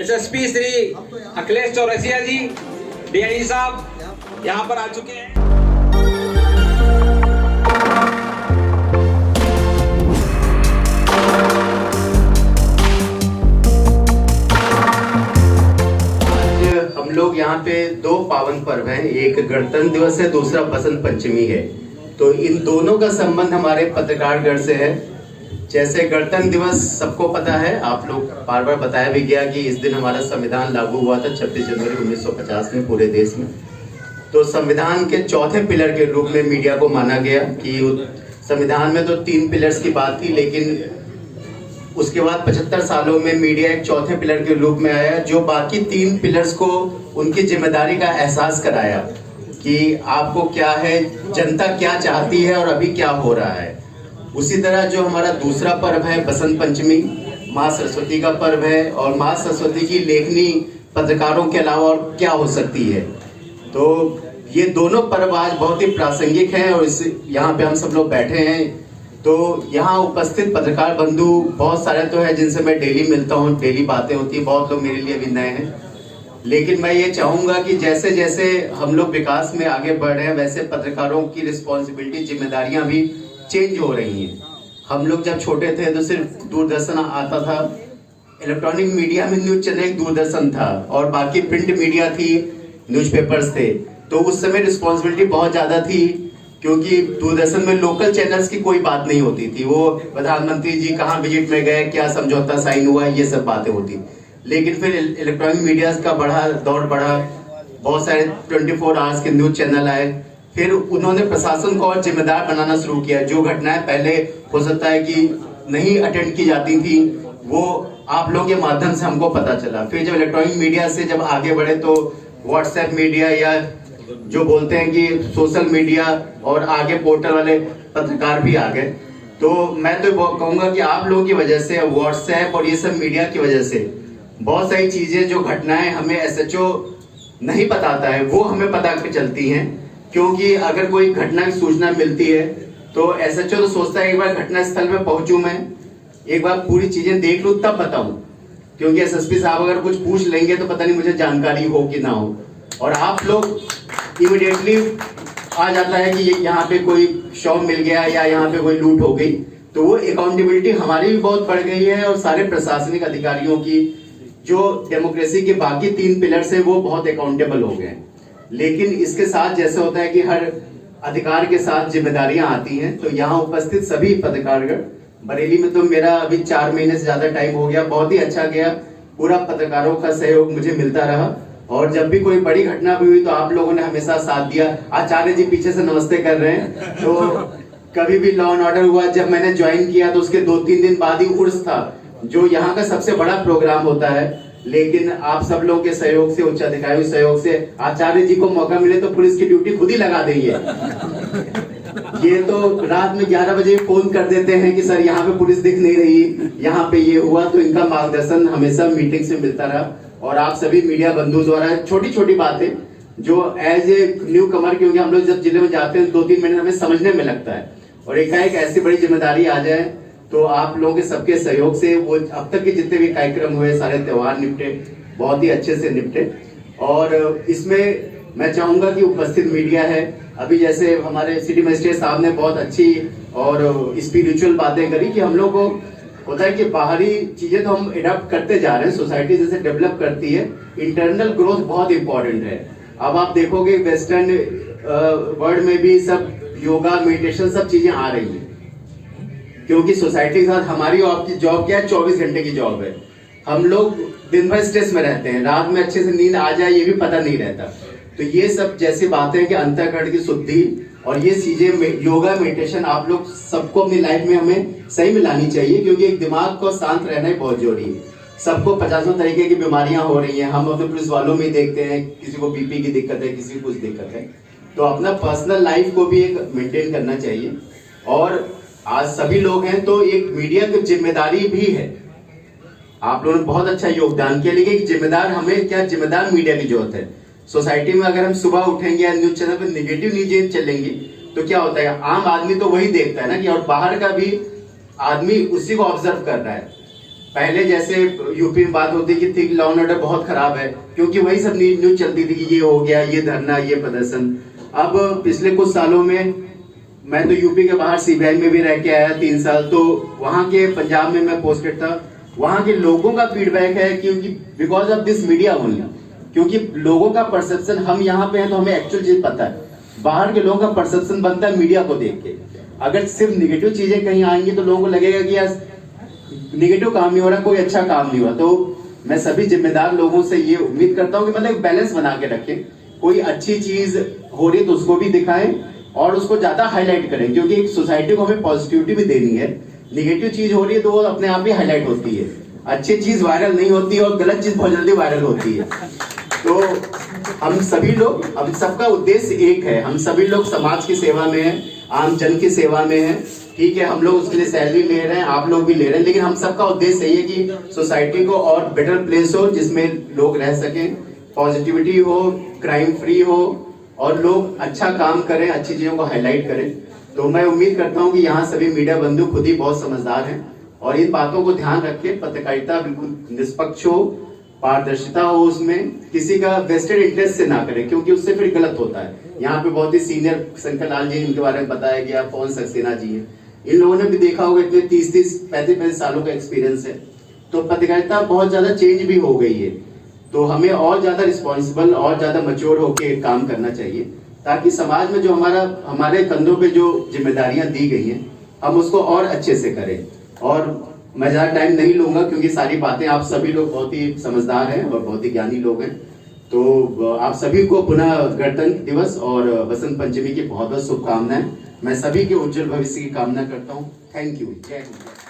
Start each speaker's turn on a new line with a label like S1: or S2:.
S1: SSP Shri Akhilesh Chaurasia जी DIG साहब यहाँ पर आ चुके हैं।
S2: हम लोग यहाँ पे दो पावन पर्व हैं, एक गणतंत्र दिवस है, दूसरा बसंत पंचमी है। तो इन दोनों का संबंध हमारे पत्रकारगढ़ से है। जैसे गणतंत्र दिवस सबको पता है, आप लोग बार बार बताया भी गया कि इस दिन हमारा संविधान लागू हुआ था 26 जनवरी 1950 में पूरे देश में। तो संविधान के चौथे पिलर के रूप में मीडिया को माना गया कि संविधान में तो 3 पिलर्स की बात थी, लेकिन उसके बाद 75 सालों में मीडिया एक चौथे पिलर के रूप में आया, जो बाकी 3 पिलर्स को उनकी जिम्मेदारी का एहसास कराया कि आपको क्या है, जनता क्या चाहती है और अभी क्या हो रहा है। उसी तरह जो हमारा दूसरा पर्व है बसंत पंचमी, माँ सरस्वती का पर्व है, और माँ सरस्वती की लेखनी पत्रकारों के अलावा और क्या हो सकती है। तो ये दोनों पर्व आज बहुत ही प्रासंगिक हैं और इस यहाँ पे हम सब लोग बैठे हैं। तो यहाँ उपस्थित पत्रकार बंधु बहुत सारे तो हैं जिनसे मैं डेली मिलता हूँ, डेली बातें होती है, बहुत लोग मेरे लिए भी नए हैं। लेकिन मैं ये चाहूँगा कि जैसे जैसे हम लोग विकास में आगे बढ़ रहे हैं, वैसे पत्रकारों की रिस्पॉन्सिबिलिटी, जिम्मेदारियाँ भी चेंज हो रही हैं। हम लोग जब छोटे थे तो सिर्फ दूरदर्शन आता था, इलेक्ट्रॉनिक मीडिया में न्यूज चैनल एक दूरदर्शन था और बाकी प्रिंट मीडिया थी, न्यूज़पेपर्स थे। तो उस समय रिस्पॉन्सिबिलिटी बहुत ज़्यादा थी, क्योंकि दूरदर्शन में लोकल चैनल्स की कोई बात नहीं होती थी। वो प्रधानमंत्री जी कहाँ विजिट में गए, क्या समझौता साइन हुआ, ये सब बातें होती। लेकिन फिर इलेक्ट्रॉनिक मीडिया का दौर बढ़ा, बहुत सारे 24 आवर्स के न्यूज चैनल आए। फिर उन्होंने प्रशासन को और जिम्मेदार बनाना शुरू किया। जो घटनाएं पहले हो सकता है कि नहीं अटेंड की जाती थी, वो आप लोगों के माध्यम से हमको पता चला। फिर जब इलेक्ट्रॉनिक मीडिया से जब आगे बढ़े तो व्हाट्सएप मीडिया या जो बोलते हैं कि सोशल मीडिया और आगे पोर्टल वाले पत्रकार भी आ गए। तो मैं तो कहूँगा कि आप लोगों की वजह से, व्हाट्सएप और ये सब मीडिया की वजह से बहुत सारी चीजें, जो घटनाएं हमें एसएचओ नहीं बताता है, वो हमें पता चलती हैं। क्योंकि अगर कोई घटना की सूचना मिलती है तो एसएचओ तो सोचता है एक बार घटना स्थल पे पहुंचूं, मैं एक बार पूरी चीजें देख लूं तब बताऊं, क्योंकि एसएसपी साहब अगर कुछ पूछ लेंगे तो पता नहीं मुझे जानकारी हो कि ना हो। और आप लोग इमीडिएटली आ जाता है कि यहाँ पे कोई शव मिल गया या यहाँ पे कोई लूट हो गई, तो वो अकाउंटेबिलिटी हमारी भी बहुत बढ़ गई है और सारे प्रशासनिक अधिकारियों की, जो डेमोक्रेसी के बाकी 3 पिलर्स है, वो बहुत अकाउंटेबल हो गए। लेकिन इसके साथ जैसे होता है कि हर अधिकार के साथ जिम्मेदारियां आती हैं। तो यहाँ उपस्थित सभी पत्रकारगण, बरेली में तो मेरा अभी 4 महीने से ज्यादा टाइम हो गया, बहुत ही अच्छा गया, पूरा पत्रकारों का सहयोग मुझे मिलता रहा। और जब भी कोई बड़ी घटना भी हुई तो आप लोगों ने हमेशा साथ दिया। आचार्य जी पीछे से नमस्ते कर रहे हैं। तो कभी भी लॉ एंड ऑर्डर हुआ, जब मैंने ज्वाइन किया तो उसके 2-3 दिन बाद ही उर्स था, जो यहाँ का सबसे बड़ा प्रोग्राम होता है। लेकिन आप सब लोगों के सहयोग से, उच्च अधिकारियों के सहयोग से, आचार्य जी को मौका मिले तो पुलिस की ड्यूटी खुद ही लगा देंगे। ये तो रात में 11 बजे फोन कर देते हैं कि सर यहाँ पे पुलिस दिख नहीं रही, यहाँ पे ये हुआ। तो इनका मार्गदर्शन हमेशा मीटिंग से मिलता रहा। और आप सभी मीडिया बंधु द्वारा छोटी छोटी बातें, जो एज ए न्यू कमर, क्योंकि हम लोग जब जिले में जाते हैं 2-3 महीने हमें समझने में लगता है, और एकाएक ऐसी बड़ी जिम्मेदारी आ जाए तो आप लोगों के सबके सहयोग से वो अब तक के जितने भी कार्यक्रम हुए, सारे त्योहार निपटे, बहुत ही अच्छे से निपटे। और इसमें मैं चाहूंगा कि उपस्थित मीडिया है, अभी जैसे हमारे सिटी मजिस्ट्रेट साहब ने बहुत अच्छी और स्पिरिचुअल बातें करी कि हम लोग को होता है कि बाहरी चीजें तो हम एडॉप्ट करते जा रहे हैं, सोसाइटी जैसे डेवलप करती है, इंटरनल ग्रोथ बहुत इंपॉर्टेंट है। अब आप देखोगे वेस्टर्न वर्ल्ड में भी सब योगा, मेडिटेशन, सब चीजें आ रही है, क्योंकि सोसाइटी के साथ हमारी आपकी जॉब क्या है, 24 घंटे की जॉब है। हम लोग दिन भर स्ट्रेस में रहते हैं, रात में अच्छे से नींद आ जाए ये भी पता नहीं रहता। तो ये सब जैसी बातें कि अंतःकरण की शुद्धि और ये चीजें, योगा, मेडिटेशन, आप लोग सबको अपनी लाइफ में हमें सही में लानी चाहिए, क्योंकि एक दिमाग को शांत रहना ही बहुत जरूरी है। सबको 50 तरीके की बीमारियां हो रही हैं, हम अपने पुलिस वालों में देखते हैं, किसी को बीपी की दिक्कत है, किसी को कुछ दिक्कत है। तो अपना पर्सनल लाइफ को भी एक मेंटेन करना चाहिए। और आज सभी लोग हैं तो एक मीडिया की जिम्मेदारी भी है। आप लोगों ने बहुत अच्छा योगदान किया, लेकिन जिम्मेदार हमें क्या, जिम्मेदार मीडिया की जरूरत है। सोसाइटी में अगर हम सुबह उठेंगे या न्यूज चैनल पर निगेटिव न्यूज चलेंगी तो क्या होता है, आम आदमी तो वही देखता है ना कि, और बाहर का भी आदमी उसी को ऑब्जर्व कर रहा है। पहले जैसे यूपी में बात होती कि लॉ एंड ऑर्डर बहुत खराब है, क्योंकि वही सब न्यूज चलती थी कि ये हो गया, ये धरना, ये प्रदर्शन। अब पिछले कुछ सालों में मैं तो यूपी के बाहर सीबीआई में भी रह के आया 3 साल, तो वहां के पंजाब में मैं पोस्टेड था। वहां के लोगों का फीडबैक है क्योंकि because of this media only, क्योंकि लोगों का परसेप्शन, हम यहाँ पे हैं तो हमें एक्चुअल चीज पता है, बाहर के लोगों का परसेप्शन बनता है मीडिया को देख के। अगर सिर्फ निगेटिव चीजें कहीं आएंगी तो लोगों को लगेगा कि यार निगेटिव काम नहीं हो रहा, कोई अच्छा काम नहीं हुआ। तो मैं सभी जिम्मेदार लोगों से ये उम्मीद करता हूँ कि मतलब बैलेंस बना के रखें, कोई अच्छी चीज हो रही है तो उसको भी दिखाएं और उसको ज्यादा हाईलाइट करें, क्योंकि एक सोसाइटी को हमें पॉजिटिविटी भी देनी है। निगेटिव चीज हो रही है तो वो अपने आप ही हाईलाइट होती है, अच्छी चीज वायरल नहीं होती और गलत चीज बहुत जल्दी वायरल होती है। तो हम सभी लोग, हम सबका उद्देश्य एक है, हम सभी लोग समाज की सेवा में हैं, आम जन की सेवा में हैं। ठीक है, हम लोग उसके लिए सैलरी ले रहे हैं, आप लोग भी ले रहे हैं, लेकिन हम सबका उद्देश्य यही है कि सोसाइटी को और बेटर प्लेस हो जिसमें लोग रह सकें, पॉजिटिविटी हो, क्राइम फ्री हो और लोग अच्छा काम करें, अच्छी चीजों को हाईलाइट करें। तो मैं उम्मीद करता हूं कि यहाँ सभी मीडिया बंधु खुद ही बहुत समझदार हैं और इन बातों को ध्यान रख के पत्रकारिता बिल्कुल निष्पक्ष हो, पारदर्शिता हो, उसमें किसी का वेस्टेड इंटरेस्ट से ना करें, क्योंकि उससे फिर गलत होता है। यहाँ पे बहुत ही सीनियर शंकर लाल जी इनके बारे में बताया गया, पवन सक्सेना जी है, इन लोगों ने भी देखा होगा, इतने 30-30, 35-35 सालों का एक्सपीरियंस है। तो पत्रकारिता बहुत ज्यादा चेंज भी हो गई है, तो हमें और ज्यादा रिस्पॉन्सिबल और ज्यादा मैच्योर होकर काम करना चाहिए, ताकि समाज में जो हमारे कंधों पे जो जिम्मेदारियां दी गई हैं हम उसको और अच्छे से करें। और मैं ज्यादा टाइम नहीं लूंगा क्योंकि सारी बातें, आप सभी लोग बहुत ही समझदार हैं और बहुत ही ज्ञानी लोग हैं। तो आप सभी को पुनः गणतंत्र दिवस और बसंत पंचमी की बहुत बहुत शुभकामनाएं। मैं सभी के उज्जवल भविष्य की कामना करता हूँ। Thank you. जय हिंद।